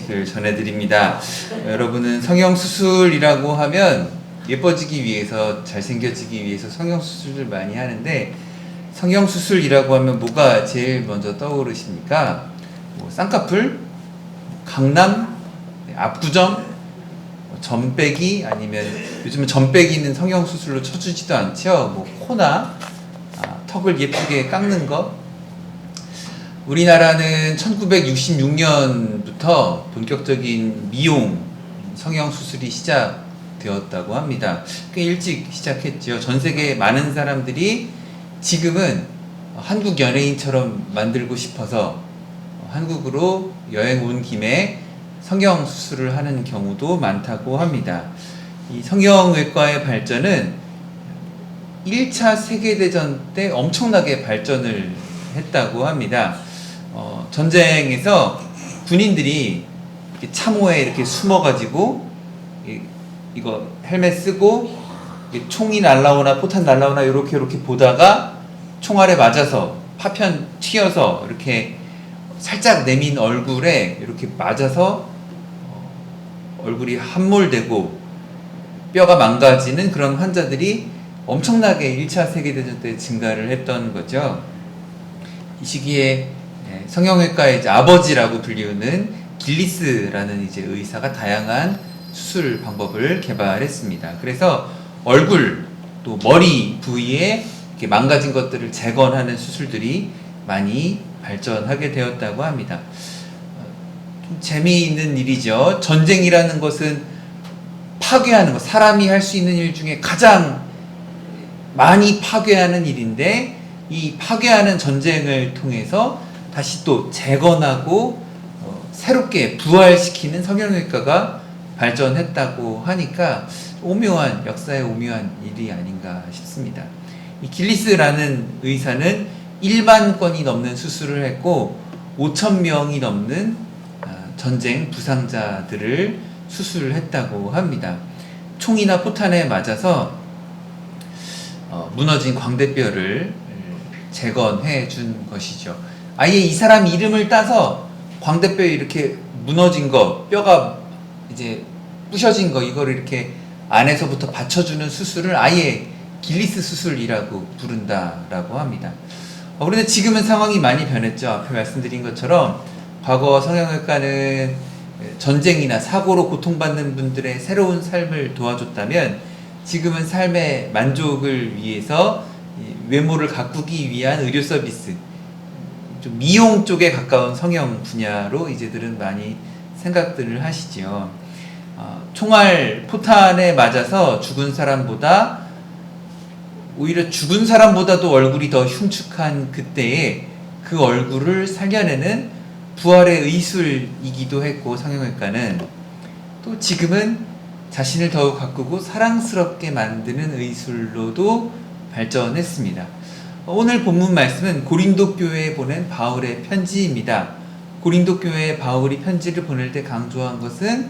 소식을 전해드립니다. 여러분은 성형수술이라고 하면 예뻐지기 위해서, 잘생겨지기 위해서 성형수술을 많이 하는데, 성형수술이라고 하면 뭐가 제일 먼저 떠오르십니까? 뭐 쌍꺼풀, 강남, 압구정, 점 빼기, 아니면 요즘은 점 빼기는 성형수술로 쳐주지도 않죠. 뭐 코나 턱을 예쁘게 깎는 것. 우리나라는 1966년부터 본격적인 미용 성형수술이 시작되었다고 합니다. 꽤 일찍 시작했죠. 전 세계 많은 사람들이 지금은 한국 연예인처럼 만들고 싶어서 한국으로 여행 온 김에 성형수술을 하는 경우도 많다고 합니다. 이 성형외과의 발전은 1차 세계대전 때 엄청나게 발전을 했다고 합니다. 전쟁에서 군인들이 이렇게 참호에 이렇게 숨어가지고 이거 헬멧 쓰고 총이 날라오나 포탄 날라오나 이렇게 보다가 총알에 맞아서 파편 튀어서 이렇게 살짝 내민 얼굴에 이렇게 맞아서 얼굴이 함몰되고 뼈가 망가지는 그런 환자들이 엄청나게 1차 세계대전 때 증가를 했던 거죠. 이 시기에 성형외과의 이제 아버지라고 불리우는 길리스라는 이제 의사가 다양한 수술 방법을 개발했습니다. 그래서 얼굴 또 머리 부위에 이렇게 망가진 것들을 재건하는 수술들이 많이 발전하게 되었다고 합니다. 좀 재미있는 일이죠. 전쟁이라는 것은 파괴하는 것, 사람이 할 수 있는 일 중에 가장 많이 파괴하는 일인데, 이 파괴하는 전쟁을 통해서 다시 또 재건하고 새롭게 부활시키는 성형외과가 발전했다고 하니까 오묘한, 역사의 오묘한 일이 아닌가 싶습니다. 이 길리스라는 의사는 1만 건이 넘는 수술을 했고 5,000명이 넘는 전쟁 부상자들을 수술을 했다고 합니다. 총이나 포탄에 맞아서 무너진 광대뼈를 재건해 준 것이죠. 아예 이 사람 이름을 따서 광대뼈 이렇게 무너진 거, 뼈가 이제 부셔진 거, 이거를 이렇게 안에서부터 받쳐주는 수술을 아예 길리스 수술이라고 부른다라고 합니다. 그런데 지금은 상황이 많이 변했죠. 앞에 말씀드린 것처럼 과거 성형외과는 전쟁이나 사고로 고통받는 분들의 새로운 삶을 도와줬다면, 지금은 삶의 만족을 위해서 외모를 가꾸기 위한 의료 서비스, 좀 미용 쪽에 가까운 성형 분야로 이제들은 많이 생각들을 하시죠. 총알 포탄에 맞아서 죽은 사람보다, 오히려 죽은 사람보다도 얼굴이 더 흉측한 그때에 그 얼굴을 살려내는 부활의 의술이기도 했고, 성형외과는 또 지금은 자신을 더욱 가꾸고 사랑스럽게 만드는 의술로도 발전했습니다. 오늘 본문 말씀은 고린도 교회에 보낸 바울의 편지입니다. 고린도 교회에 바울이 편지를 보낼 때 강조한 것은,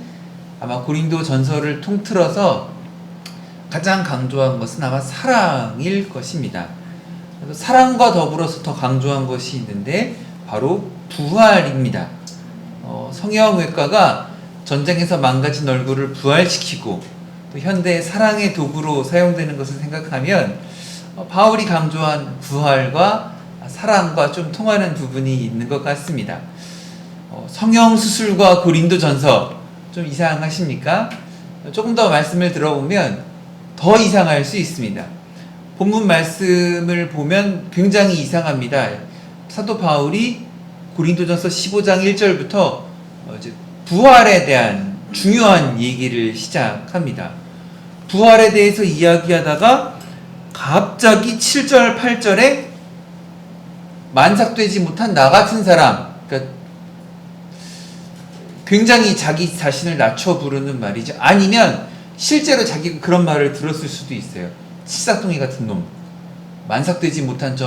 아마 고린도 전서를 통틀어서 가장 강조한 것은 아마 사랑일 것입니다. 사랑과 더불어서 더 강조한 것이 있는데 바로 부활입니다. 성형외과가 전쟁에서 망가진 얼굴을 부활시키고 또 현대의 사랑의 도구로 사용되는 것을 생각하면 바울이 강조한 부활과 사랑과 좀 통하는 부분이 있는 것 같습니다. 성형수술과 고린도전서 좀 이상하십니까? 조금 더 말씀을 들어보면 더 이상할 수 있습니다. 본문 말씀을 보면 굉장히 이상합니다. 사도 바울이 고린도전서 15장 1절부터 부활에 대한 중요한 얘기를 시작합니다. 부활에 대해서 이야기하다가 갑자기 7절, 8절에 만삭되지 못한 나 같은 사람, 그러니까 굉장히 자기 자신을 낮춰 부르는 말이죠. 아니면 실제로 자기가 그런 말을 들었을 수도 있어요. 칠삭둥이 같은 놈, 만삭되지 못한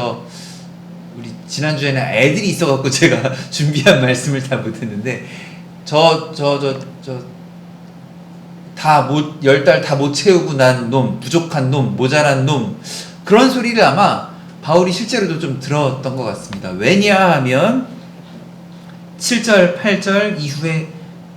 우리 지난주에는 애들이 있어갖고 제가 준비한 말씀을 다 못했는데, 다 10달 다 못 채우고 난 놈, 부족한 놈, 모자란 놈, 그런 소리를 아마 바울이 실제로도 좀 들었던 것 같습니다. 왜냐하면 7절, 8절 이후에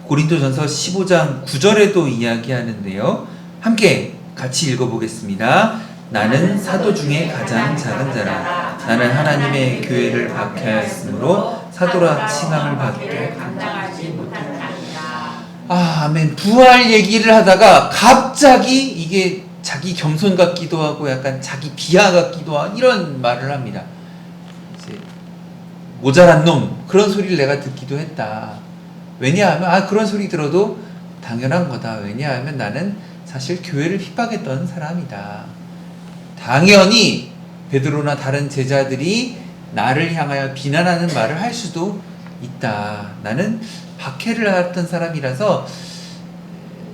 고린도전서 15장 9절에도 이야기하는데요. 함께 같이 읽어보겠습니다. 나는 사도 중에 가장 작은 자라. 나는 하나님의 교회를 박해하였으므로 사도라 칭함을 받게 감당하지 못한다. 아멘. 부활 얘기를 하다가 갑자기 이게 자기 겸손 같기도 하고 약간 자기 비하 같기도 하고 이런 말을 합니다. 이제 모자란 놈 그런 소리를 내가 듣기도 했다. 왜냐하면 그런 소리 들어도 당연한 거다. 왜냐하면 나는 사실 교회를 핍박했던 사람이다. 당연히 베드로나 다른 제자들이 나를 향하여 비난하는 말을 할 수도 있다. 나는 박해를 했던 사람이라서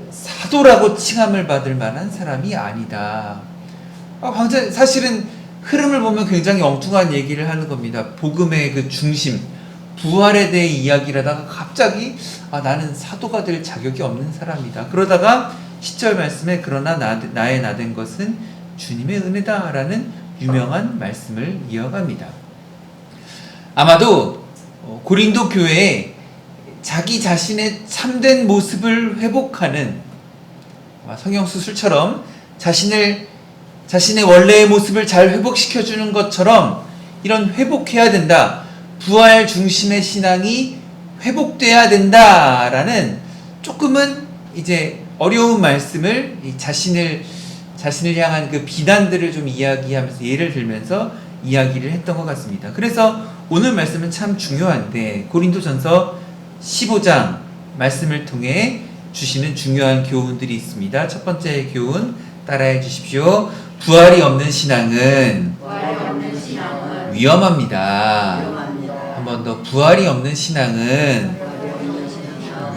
사도라고 칭함을 받을 만한 사람이 아니다. 사실은 흐름을 보면 굉장히 엉뚱한 얘기를 하는 겁니다. 복음의 그 중심, 부활에 대해 이야기를 하다가 갑자기 나는 사도가 될 자격이 없는 사람이다. 그러다가 10절 말씀에 그러나 나의 나된 것은 주님의 은혜다 라는 유명한 말씀을 이어갑니다. 아마도 고린도 교회에 자기 자신의 참된 모습을 회복하는 성형수술처럼 자신의 원래의 모습을 잘 회복시켜주는 것처럼 이런 회복해야 된다. 부활 중심의 신앙이 회복돼야 된다라는 조금은 이제 어려운 말씀을 자신을 향한 그 비난들을 좀 이야기하면서 예를 들면서 이야기를 했던 것 같습니다. 그래서 오늘 말씀은 참 중요한데 고린도전서 15장 말씀을 통해 주시는 중요한 교훈들이 있습니다. 첫 번째 교훈 따라해 주십시오. 부활이 없는 신앙은 위험합니다. 한 번 더. 부활이 없는 신앙은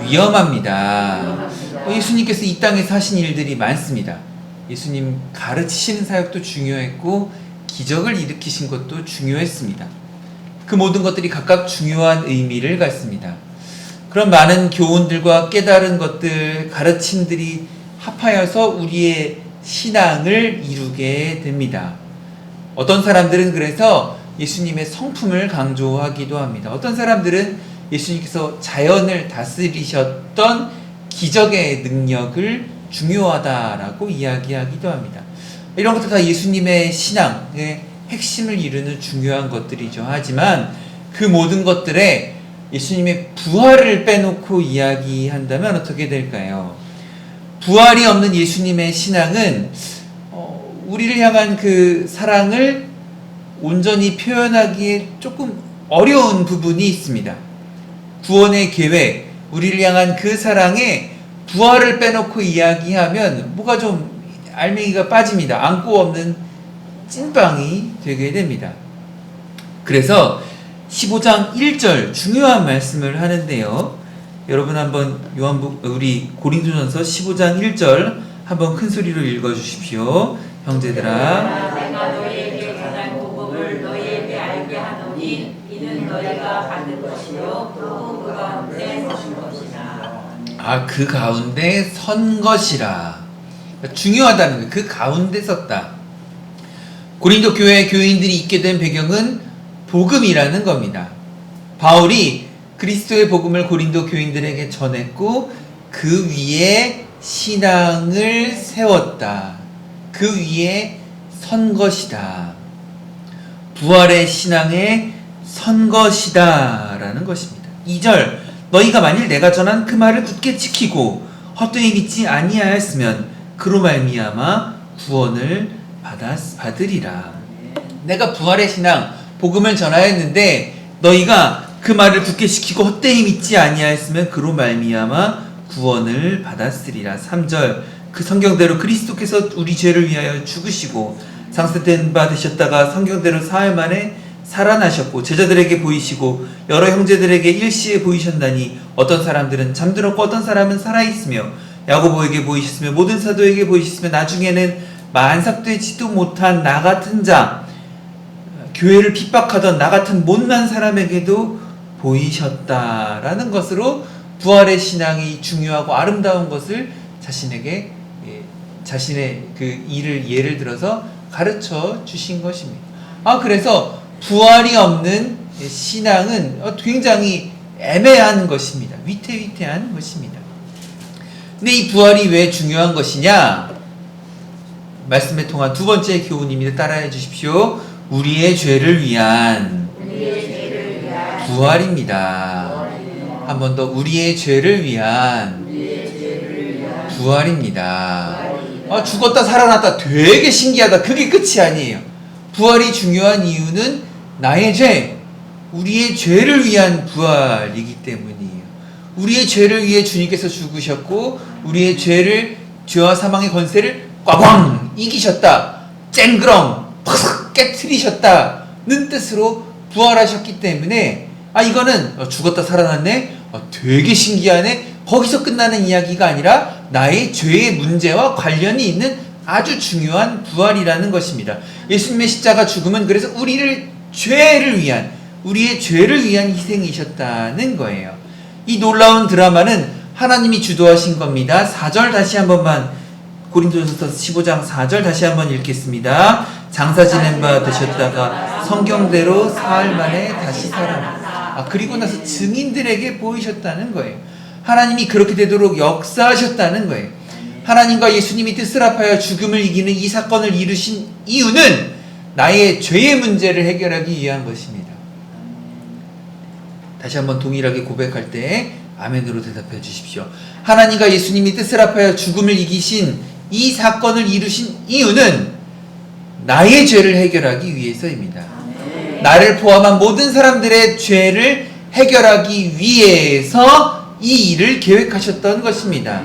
위험합니다. 예수님께서 이 땅에서 하신 일들이 많습니다. 예수님 가르치시는 사역도 중요했고 기적을 일으키신 것도 중요했습니다. 그 모든 것들이 각각 중요한 의미를 갖습니다. 그런 많은 교훈들과 깨달은 것들, 가르침들이 합하여서 우리의 신앙을 이루게 됩니다. 어떤 사람들은 그래서 예수님의 성품을 강조하기도 합니다. 어떤 사람들은 예수님께서 자연을 다스리셨던 기적의 능력을 중요하다라고 이야기하기도 합니다. 이런 것들 다 예수님의 신앙의 핵심을 이루는 중요한 것들이죠. 하지만 그 모든 것들에 예수님의 부활을 빼놓고 이야기한다면 어떻게 될까요? 부활이 없는 예수님의 신앙은 우리를 향한 그 사랑을 온전히 표현하기에 조금 어려운 부분이 있습니다. 구원의 계획, 우리를 향한 그 사랑에 부활을 빼놓고 이야기하면 뭐가 좀 알맹이가 빠집니다. 안고 없는 찐빵이 되게 됩니다. 그래서 15장 1절 중요한 말씀을 하는데요. 여러분 한번 우리 고린도전서 15장 1절 한번 큰 소리로 읽어주십시오. 형제들아, 내가 너희에게 전한 복음을 너희에게 알게 하노니 이는 너희가 받은 것이요 또 그 가운데 선 것이라. 그 가운데 선 것이라. 중요하다는 거예요. 그 가운데 섰다. 고린도 교회 교인들이 있게 된 배경은 복음이라는 겁니다. 바울이 그리스도의 복음을 고린도 교인들에게 전했고 그 위에 신앙을 세웠다. 그 위에 선 것이다. 부활의 신앙에 선 것이다 라는 것입니다. 2절 너희가 만일 내가 전한 그 말을 굳게 지키고 헛되이 믿지 아니하였으면 그로 말미암아 구원을 받으리라. 내가 부활의 신앙 복음을 전하였는데 너희가 그 말을 굳게 지키고 헛되이 믿지 아니하였으면 그로 말미암아 구원을 받았으리라. 3절 그 성경대로 그리스도께서 우리 죄를 위하여 죽으시고 상속된 바 되셨다가 성경대로 사흘 만에 살아나셨고 제자들에게 보이시고 여러 형제들에게 일시에 보이셨나니 어떤 사람들은 잠들었고 어떤 사람은 살아있으며 야고보에게 보이셨으며 모든 사도에게 보이셨으며 나중에는 만삭되지도 못한 나 같은 자, 교회를 핍박하던 나 같은 못난 사람에게도 보이셨다라는 것으로 부활의 신앙이 중요하고 아름다운 것을 자신의 그 일을 예를 들어서 가르쳐 주신 것입니다. 그래서 부활이 없는 신앙은 굉장히 애매한 것입니다. 위태위태한 것입니다. 근데 이 부활이 왜 중요한 것이냐? 말씀에 통한 두 번째 교훈입니다. 따라해 주십시오. 우리의 죄를 위한 부활입니다. 한 번 더, 우리의 죄를 위한 부활입니다. 죽었다 살아났다 되게 신기하다. 그게 끝이 아니에요. 부활이 중요한 이유는 나의 죄, 우리의 죄를 위한 부활이기 때문이에요. 우리의 죄를 위해 주님께서 죽으셨고 우리의 죄와 사망의 권세를 꽝꽝 이기셨다, 쨍그렁 팍 깨트리셨다는 뜻으로 부활하셨기 때문에 이거는 죽었다 살아났네, 되게 신기하네, 거기서 끝나는 이야기가 아니라 나의 죄의 문제와 관련이 있는 아주 중요한 부활이라는 것입니다. 예수님의 십자가 죽음은 그래서 우리의 죄를 위한 희생이셨다는 거예요. 이 놀라운 드라마는 하나님이 주도하신 겁니다. 4절 다시 한 번만, 고린도전서 15장 4절 다시 한번 읽겠습니다. 장사 지낸 바 되셨다가 성경대로 사흘 만에 다시 살아나. 그리고 나서 증인들에게 보이셨다는 거예요. 하나님이 그렇게 되도록 역사하셨다는 거예요. 하나님과 예수님이 뜻을 합하여 죽음을 이기는 이 사건을 이루신 이유는 나의 죄의 문제를 해결하기 위한 것입니다. 다시 한번 동일하게 고백할 때 아멘으로 대답해 주십시오. 하나님과 예수님이 뜻을 합하여 죽음을 이기신 이 사건을 이루신 이유는 나의 죄를 해결하기 위해서입니다. 나를 포함한 모든 사람들의 죄를 해결하기 위해서 이 일을 계획하셨던 것입니다.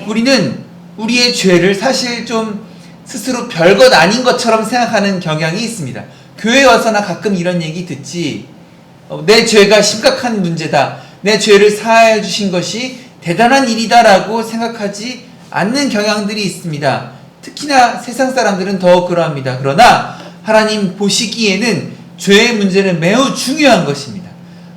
우리는 우리의 죄를 사실 좀 스스로 별것 아닌 것처럼 생각하는 경향이 있습니다. 교회 와서나 가끔 이런 얘기 듣지, 내 죄가 심각한 문제다, 내 죄를 사하여 주신 것이 대단한 일이다라고 생각하지 않는 경향들이 있습니다. 특히나 세상 사람들은 더 그러합니다. 그러나 하나님 보시기에는 죄의 문제는 매우 중요한 것입니다.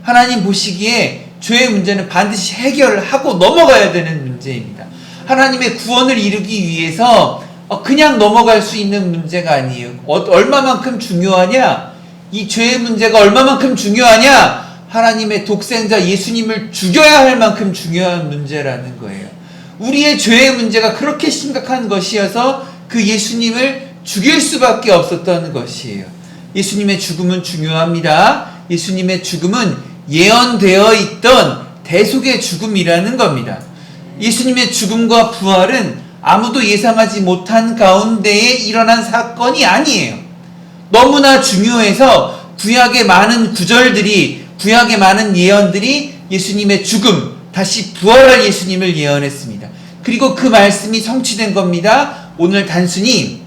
하나님 보시기에 죄의 문제는 반드시 해결하고 넘어가야 되는 문제입니다. 하나님의 구원을 이루기 위해서 그냥 넘어갈 수 있는 문제가 아니에요. 얼마만큼 중요하냐? 이 죄의 문제가 얼마만큼 중요하냐? 하나님의 독생자 예수님을 죽여야 할 만큼 중요한 문제라는 거예요. 우리의 죄의 문제가 그렇게 심각한 것이어서 그 예수님을 죽일 수밖에 없었던 것이에요. 예수님의 죽음은 중요합니다. 예수님의 죽음은 예언되어 있던 대속의 죽음이라는 겁니다. 예수님의 죽음과 부활은 아무도 예상하지 못한 가운데에 일어난 사건이 아니에요. 너무나 중요해서 구약의 많은 구절들이, 구약의 많은 예언들이 예수님의 죽음, 다시 부활할 예수님을 예언했습니다. 그리고 그 말씀이 성취된 겁니다. 오늘 단순히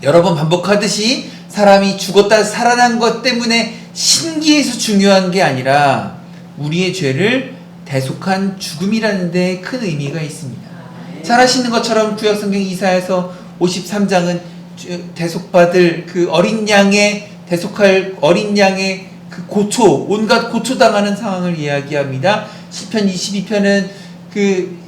여러 번 반복하듯이 사람이 죽었다 살아난 것 때문에 신기해서 중요한 게 아니라 우리의 죄를 대속한 죽음이라는 데 큰 의미가 있습니다. 잘 아시는 것처럼 구약성경 이사야서 53장은 대속받을 그 어린 양의, 대속할 어린 양의 그 고초, 온갖 고초당하는 상황을 이야기합니다. 시편 22편은 그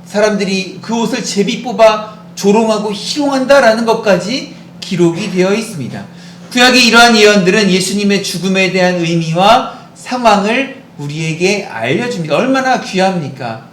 사람들이 그 옷을 제비 뽑아 조롱하고 희롱한다라는 것까지 기록이 되어 있습니다. 구약의 이러한 예언들은 예수님의 죽음에 대한 의미와 상황을 우리에게 알려줍니다. 얼마나 귀합니까?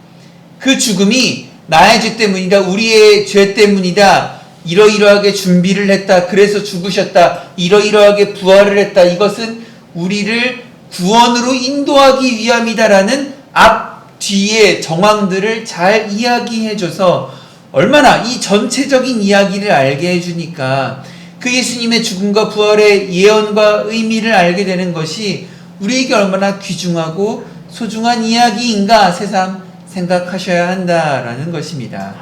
그 죽음이 나의 죄 때문이다, 우리의 죄 때문이다, 이러이러하게 준비를 했다, 그래서 죽으셨다, 이러이러하게 부활을 했다, 이것은 우리를 구원으로 인도하기 위함이다라는 앞, 뒤의 정황들을 잘 이야기해줘서 얼마나 이 전체적인 이야기를 알게 해주니까 그 예수님의 죽음과 부활의 예언과 의미를 알게 되는 것이 우리에게 얼마나 귀중하고 소중한 이야기인가 새삼 생각하셔야 한다라는 것입니다.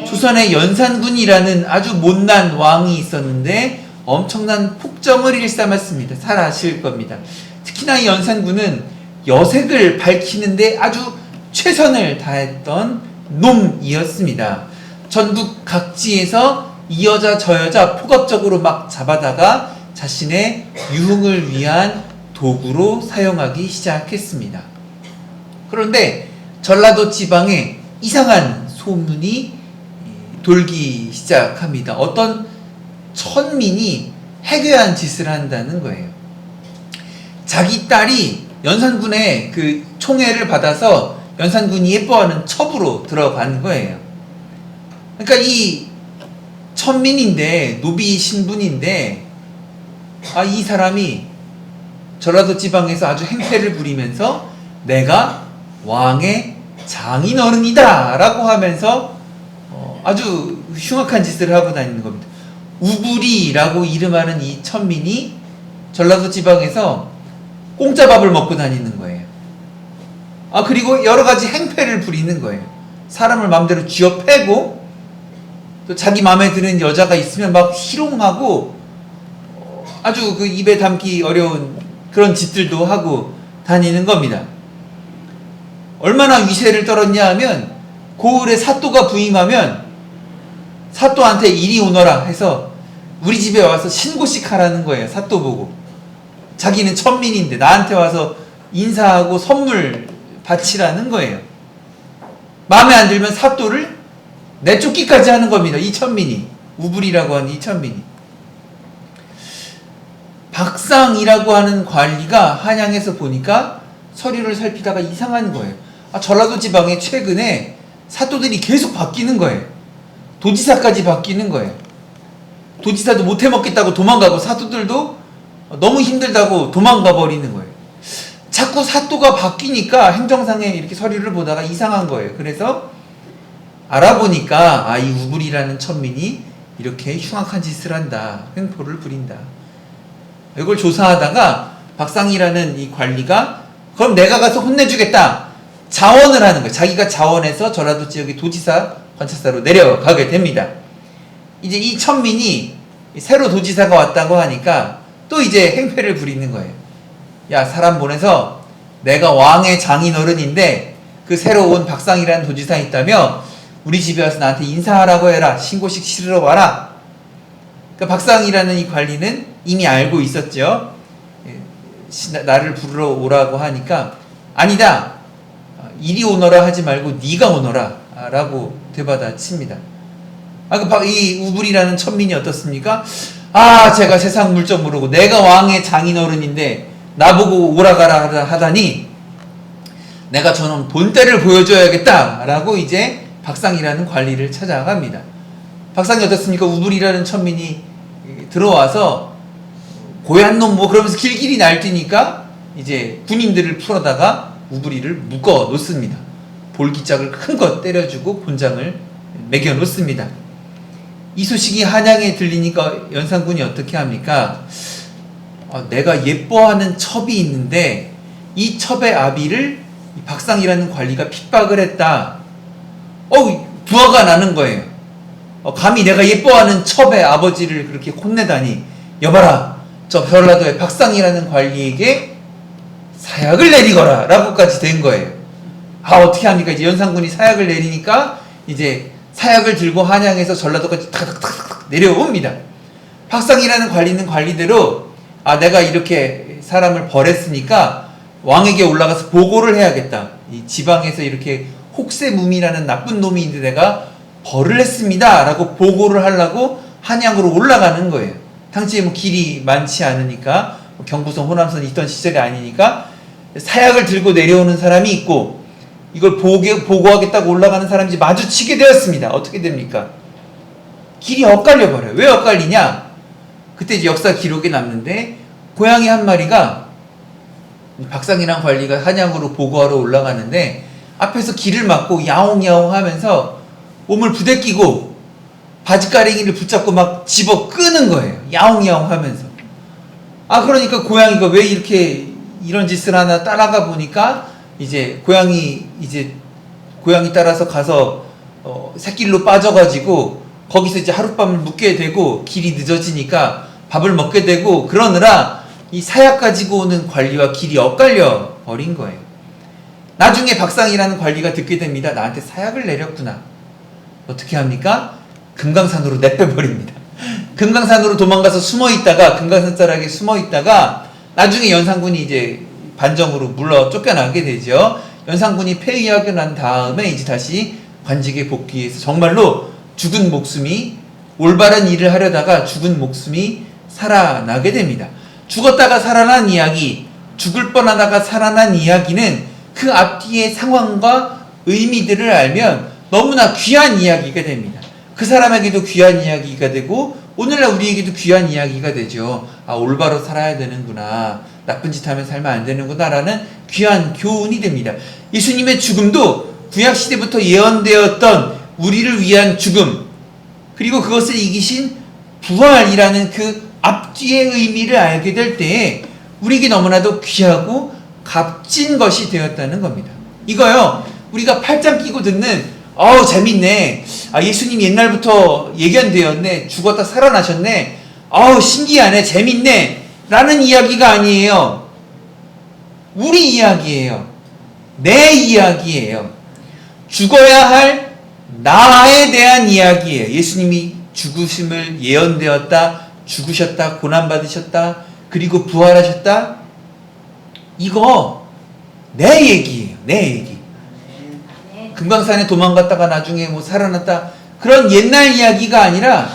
조선에 연산군이라는 아주 못난 왕이 있었는데 엄청난 폭정을 일삼았습니다. 잘 아실 겁니다. 특히나 이 연산군은 여색을 밝히는데 아주 최선을 다했던 놈이었습니다. 전국 각지에서 이 여자 저 여자 폭압적으로 막 잡아다가 자신의 유흥을 위한 도구로 사용하기 시작했습니다. 그런데 전라도 지방에 이상한 소문이 돌기 시작합니다. 어떤 천민이 해괴한 짓을 한다는 거예요. 자기 딸이 연산군의 그 총애를 받아서 연산군이 예뻐하는 첩으로 들어간 거예요. 그러니까 이 천민인데, 노비 신분인데, 이 사람이 전라도 지방에서 아주 행패를 부리면서 내가 왕의 장인어른이다 라고 하면서 아주 흉악한 짓을 하고 다니는 겁니다. 우불이라고 이름하는 이 천민이 전라도 지방에서 공짜 밥을 먹고 다니는 거예요. 그리고 여러 가지 행패를 부리는 거예요. 사람을 마음대로 쥐어 패고, 또 자기 마음에 드는 여자가 있으면 막 희롱하고, 아주 그 입에 담기 어려운 그런 짓들도 하고 다니는 겁니다. 얼마나 위세를 떨었냐 하면, 고을에 사또가 부임하면 사또한테 이리 오너라 해서 우리 집에 와서 신고식 하라는 거예요. 사또 보고. 자기는 천민인데 나한테 와서 인사하고 선물 바치라는 거예요. 마음에 안 들면 사또를 내쫓기까지 하는 겁니다. 이 천민이. 우불이라고 하는 이 천민이. 박상이라고 하는 관리가 한양에서 보니까 서류를 살피다가 이상한 거예요. 전라도 지방에 최근에 사또들이 계속 바뀌는 거예요. 도지사까지 바뀌는 거예요. 도지사도 못해 먹겠다고 도망가고, 사또들도 너무 힘들다고 도망가 버리는 거예요. 자꾸 사또가 바뀌니까 행정상에 이렇게 서류를 보다가 이상한 거예요. 그래서 알아보니까 이 우불이라는 천민이 이렇게 흉악한 짓을 한다, 횡포를 부린다. 이걸 조사하다가 박상이라는 이 관리가 그럼 내가 가서 혼내주겠다, 자원을 하는 거예요. 자기가 자원해서 전라도 지역의 도지사 관찰사로 내려가게 됩니다. 이제 이 천민이 새로 도지사가 왔다고 하니까 또 이제 행패를 부리는 거예요. 야, 사람 보내서 내가 왕의 장인어른인데 그 새로 온 박상이라는 도지사 있다며 우리 집에 와서 나한테 인사하라고 해라, 신고식 치르러 와라. 그러니까 박상이라는 이 관리는 이미 알고 있었죠. 나를 부르러 오라고 하니까 아니다, 이리 오너라 하지 말고 네가 오너라 라고 되받아칩니다. 이 우불이라는 천민이 어떻습니까? 제가 세상 물정 모르고 내가 왕의 장인어른인데 나보고 오라가라 하다니 내가 저놈 본때를 보여줘야겠다 라고 이제 박상이라는 관리를 찾아갑니다. 박상이 어떻습니까? 우불이라는 천민이 들어와서 고얀 놈 그러면서 길길이 날뛰니까 이제 군인들을 풀어다가 우불이를 묶어 놓습니다. 볼기짝을 큰 것 때려주고 곤장을 매겨 놓습니다. 이 소식이 한양에 들리니까 연산군이 어떻게 합니까? 내가 예뻐하는 첩이 있는데 이 첩의 아비를 박상이라는 관리가 핍박을 했다. 부하가 나는 거예요. 감히 내가 예뻐하는 첩의 아버지를 그렇게 혼내다니. 여봐라, 저 전라도의 박상이라는 관리에게 사약을 내리거라 라고까지 된 거예요. 어떻게 합니까? 이제 연산군이 사약을 내리니까 이제 사약을 들고 한양에서 전라도까지 탁탁탁탁 내려옵니다. 박상이라는 관리는 관리대로 내가 이렇게 사람을 벌했으니까 왕에게 올라가서 보고를 해야겠다. 이 지방에서 이렇게 혹세무민이라는 나쁜 놈이 있는데 내가 벌을 했습니다 라고 보고를 하려고 한양으로 올라가는 거예요. 당시에 길이 많지 않으니까, 경부선, 호남선이 있던 시절이 아니니까 사약을 들고 내려오는 사람이 있고 이걸 보고하겠다고 올라가는 사람이 마주치게 되었습니다. 어떻게 됩니까? 길이 엇갈려 버려요. 왜 엇갈리냐? 그때 이제 역사 기록에 남는데 고양이 한 마리가 박상이랑 관리가 한양으로 보고하러 올라가는데 앞에서 길을 막고 야옹야옹 하면서 몸을 부대끼고 바지가랭이를 붙잡고 막 집어 끄는 거예요. 야옹야옹 하면서. 그러니까 고양이가 왜 이렇게 이런 짓을 하나 따라가 보니까 이제 고양이 따라서 가서 새길로 빠져가지고 거기서 이제 하룻밤을 묵게 되고 길이 늦어지니까 밥을 먹게 되고 그러느라 이 사약 가지고 오는 관리와 길이 엇갈려 버린 거예요. 나중에 박상이라는 관리가 듣게 됩니다. 나한테 사약을 내렸구나. 어떻게 합니까? 금강산으로 내빼버립니다. 금강산으로 도망가서 숨어있다가 금강산 자락에 숨어있다가 나중에 연산군이 이제 반정으로 물러 쫓겨나게 되죠. 연산군이 패위하고 난 다음에 이제 다시 관직에 복귀해서 정말로 죽은 목숨이, 올바른 일을 하려다가 죽은 목숨이 살아나게 됩니다. 죽었다가 살아난 이야기 죽을 뻔하다가 살아난 이야기는 그 앞뒤의 상황과 의미들을 알면 너무나 귀한 이야기가 됩니다. 그 사람에게도 귀한 이야기가 되고 오늘날 우리에게도 귀한 이야기가 되죠. 아, 올바로 살아야 되는구나. 나쁜 짓 하면 살면 안 되는구나 라는 귀한 교훈이 됩니다. 예수님의 죽음도 구약시대부터 예언되었던 우리를 위한 죽음, 그리고 그것을 이기신 부활이라는 그 앞뒤의 의미를 알게 될 때에 우리에게 너무나도 귀하고 값진 것이 되었다는 겁니다. 이거요, 우리가 팔짱 끼고 듣는 재밌네, 예수님 옛날부터 예견되었네, 죽었다 살아나셨네, 신기하네, 재밌네 라는 이야기가 아니에요. 우리 이야기예요. 내 이야기예요. 죽어야 할 나에 대한 이야기예요. 예수님이 죽으심을 예언되었다, 죽으셨다, 고난받으셨다, 그리고 부활하셨다. 이거 내 얘기예요. 내 얘기. 금강산에 도망갔다가 나중에 뭐 살아났다, 그런 옛날 이야기가 아니라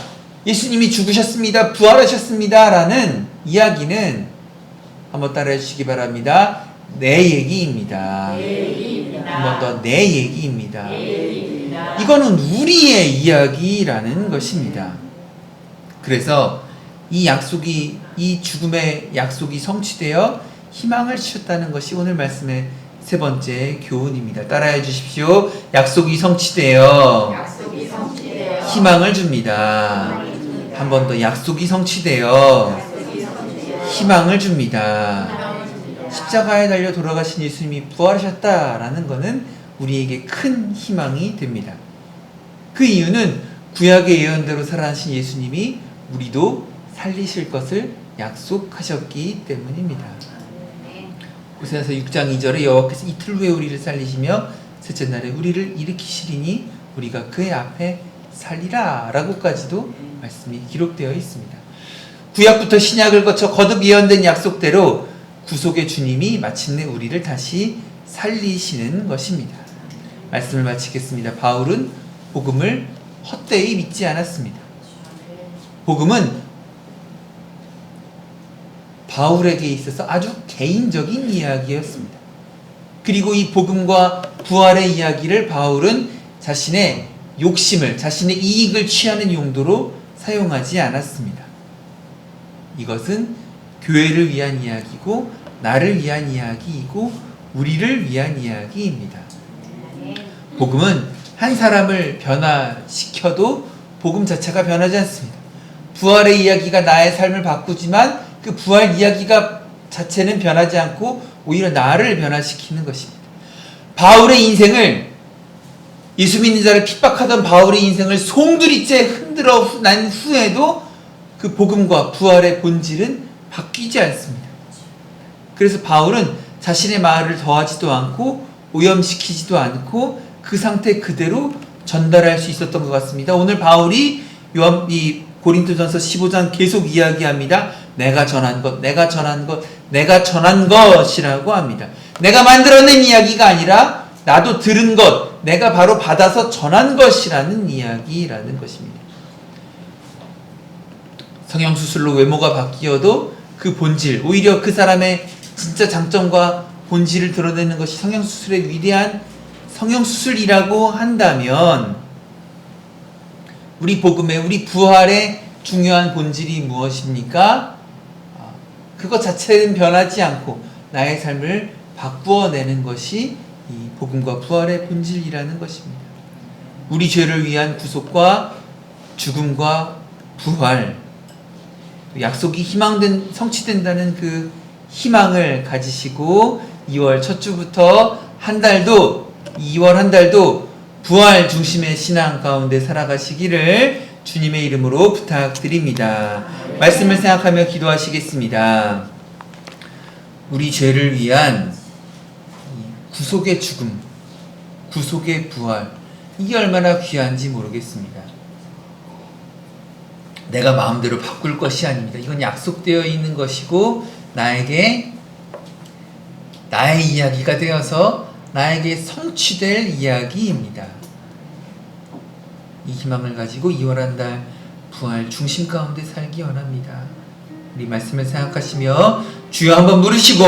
예수님이 죽으셨습니다, 부활하셨습니다 라는 이야기는 한번 따라해 주시기 바랍니다. 내 얘기입니다. 한 번 더, 내 얘기입니다. 이거는 우리의 이야기라는 것입니다. 그래서 이 약속이, 이 죽음의 약속이 성취되어 희망을 주셨다는 것이 오늘 말씀의 세 번째 교훈입니다. 따라해 주십시오. 약속이 성취되어 희망을 줍니다. 한 번 더, 약속이 성취되어 희망을 줍니다. 십자가에 달려 돌아가신 예수님이 부활하셨다라는 것은 우리에게 큰 희망이 됩니다. 그 이유는 구약의 예언대로 살아나신 예수님이 우리도 살리실 것을 약속하셨기 때문입니다. 고린도서 6장 2절에 여호와께서 이틀 후에 우리를 살리시며 셋째 날에 우리를 일으키시리니 우리가 그의 앞에 살리라 라고까지도 말씀이 기록되어 있습니다. 구약부터 신약을 거쳐 거듭 예언된 약속대로 구속의 주님이 마침내 우리를 다시 살리시는 것입니다. 말씀을 마치겠습니다. 바울은 복음을 헛되이 믿지 않았습니다. 복음은 바울에게 있어서 아주 개인적인 이야기였습니다. 그리고 이 복음과 부활의 이야기를 바울은 자신의 욕심을, 자신의 이익을 취하는 용도로 사용하지 않았습니다. 이것은 교회를 위한 이야기고 나를 위한 이야기이고 우리를 위한 이야기입니다. 복음은 한 사람을 변화시켜도 복음 자체가 변하지 않습니다. 부활의 이야기가 나의 삶을 바꾸지만 그 부활 이야기가 자체는 변하지 않고 오히려 나를 변화시키는 것입니다. 바울의 인생을, 예수 믿는 자를 핍박하던 바울의 인생을 송두리째 흔들어 난 후에도 그 복음과 부활의 본질은 바뀌지 않습니다. 그래서 바울은 자신의 말을 더하지도 않고 오염시키지도 않고 그 상태 그대로 전달할 수 있었던 것 같습니다. 오늘 바울이 이 고린도전서 15장 계속 이야기합니다. 내가 전한 것, 내가 전한 것, 내가 전한 것이라고 합니다. 내가 만들어낸 이야기가 아니라 나도 들은 것, 내가 바로 받아서 전한 것이라는 이야기라는 것입니다. 성형수술로 외모가 바뀌어도 그 본질, 오히려 그 사람의 진짜 장점과 본질을 드러내는 것이 성형수술의 위대한 성형수술이라고 한다면 우리 복음의, 우리 부활의 중요한 본질이 무엇입니까? 그것 자체는 변하지 않고 나의 삶을 바꾸어내는 것이 이 복음과 부활의 본질이라는 것입니다. 우리 죄를 위한 구속과 죽음과 부활, 약속이 성취된다는 그 희망을 가지시고 2월 첫 주부터 한 달도, 2월 한 달도 부활 중심의 신앙 가운데 살아가시기를 주님의 이름으로 부탁드립니다. 말씀을 생각하며 기도하시겠습니다. 우리 죄를 위한 구속의 죽음, 구속의 부활, 이게 얼마나 귀한지 모르겠습니다. 내가 마음대로 바꿀 것이 아닙니다. 이건 약속되어 있는 것이고 나에게 나의 이야기가 되어서 나에게 성취될 이야기입니다. 이 희망을 가지고 2월 한 달 부활 중심 가운데 살기 원합니다. 우리 말씀을 생각하시며 주여 한번 물으시고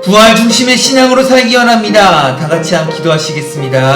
부활 중심의 신앙으로 살기 원합니다. 다 같이 한번 기도하시겠습니다.